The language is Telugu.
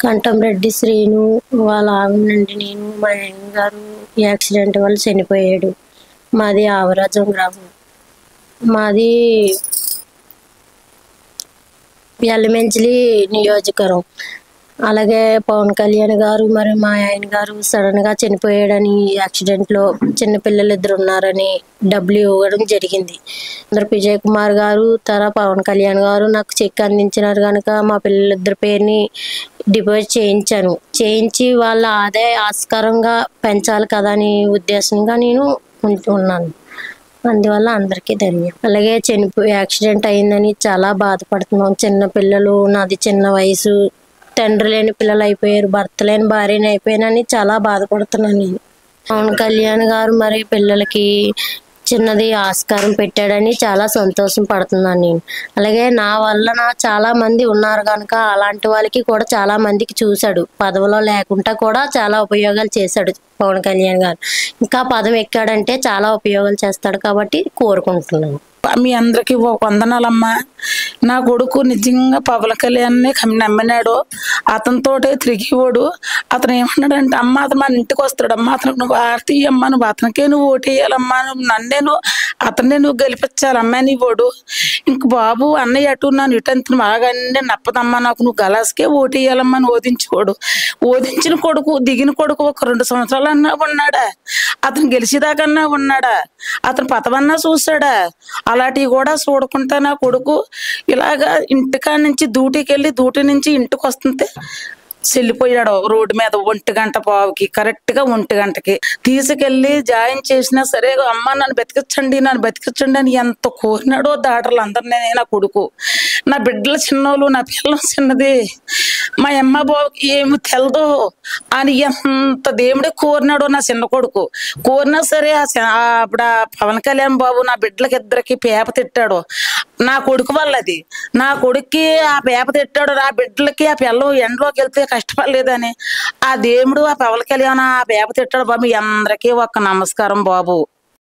కంటంరెడ్డి శ్రీను వాళ్ళ ఆవిడనండి నేను. మా ఆయనగారు యాక్సిడెంట్ వల్ల చనిపోయాడు. మాది ఆవరాజం గ్రామం. మాది ఎలమెంచిలి నియోజకవర్గం. అలాగే పవన్ కళ్యాణ్ గారు మరి మా ఆయన గారు సడన్గా చనిపోయాడని యాక్సిడెంట్లో చిన్నపిల్లలు 2 ఉన్నారని డబ్బులు ఇవ్వడం జరిగింది. అందరు విజయ్ కుమార్ గారు పవన్ కళ్యాణ్ గారు నాకు చెక్ అందించినారు కనుక మా పిల్లలిద్దరి పేరుని డిపాజిట్ చేయించాను. చేయించి వాళ్ళ ఆదాయ ఆస్కారంగా పెంచాలి కదా అని ఉద్దేశంగా నేను ఉన్నాను. అందువల్ల అందరికీ ధన్యవాదాలు. అలాగే యాక్సిడెంట్ అయిందని చాలా బాధపడుతున్నాం. చిన్న పిల్లలు, నాది చిన్న వయసు, తండ్రి లేని పిల్లలు అయిపోయారు, భర్త లేని భార్యని అయిపోయానని చాలా బాధపడుతున్నాను నేను. పవన్ కళ్యాణ్ గారు మరి పిల్లలకి చిన్నది ఆస్కారం పెట్టాడని చాలా సంతోషం పడుతున్నాను నేను. అలాగే నా వల్ల చాలా మంది ఉన్నారు కనుక అలాంటి వాళ్ళకి కూడా చాలా మందికి చూశాడు. పదవిలో లేకుండా కూడా చాలా ఉపయోగాలు చేశాడు పవన్ కళ్యాణ్ గారు. ఇంకా పదవి ఎక్కాడంటే చాలా ఉపయోగాలు చేస్తాడు కాబట్టి కోరుకుంటున్నాను. మీ అందరికీ వందనాలమ్మా. నా కొడుకు నిజంగా పవన్ కళ్యాణ్ని నమ్మినాడు. అతనితోటే తిరిగివాడు. అతను ఏమన్నాడంటే, అమ్మ అతను మన ఇంటికి వస్తాడమ్మా, అతనికి నువ్వు ఆరతి ఇయ్యమ్మా, నువ్వు అతనికే నువ్వు ఓటు వేయాలమ్మా, అతన్నే నువ్వు గెలిపించాలమ్మా నీ ఓడు. ఇంక బాబు అన్నయ్య అటు నన్ను ఇటంత బాగా నప్పదమ్మా, నాకు నువ్వు గలాస్కే ఓటు వేయాలమ్మా అని ఓదించుకోడు. ఓదించిన కొడుకు దిగిన కొడుకు ఒక 2 సంవత్సరాలన్నా ఉన్నాడా? అతను గెలిచేదాకన్నా ఉన్నాడా? అతను పదవన్నా చూసాడా? అలాంటివి కూడా చూడకుండా నా కొడుకు ఇలాగా ఇంటికాడ నుంచి డ్యూటీకి వెళ్ళి డ్యూటీ నుంచి ఇంటికి వస్తుంటే చెల్లిపోయాడు రోడ్డు మీద 1:15కి, కరెక్ట్గా 1:00కి తీసుకెళ్ళి జాయిన్ చేసినా సరే, అమ్మ నన్ను బతికించండి అని ఎంత కోరినాడో డాక్టర్లు అందరినీ. నా కొడుకు, నా బిడ్డలు చిన్నోళ్ళు, నా పిల్లలు చిన్నది, మా అమ్మ బాబుకి ఏమి తెలదు అని ఎంత దేవుడే కోరినాడో నా చిన్న కొడుకు. కోరినా సరే అప్పుడు పవన్ కళ్యాణ్ బాబు నా బిడ్డలకి ఇద్దరికి పేప తిట్టాడు. నా కొడుకు వల్లది. నా కొడుక్కి ఆ పేప తిట్టాడు, నా బిడ్డలకి ఆ పిల్లలు ఎండలోకి వెళ్తే కష్టపడలేదని ఆ దేవుడు ఆ పవన్ కళ్యాణ్ ఆ పేప తిట్టాడు బాబు. మీ అందరికీ ఒక నమస్కారం బాబు.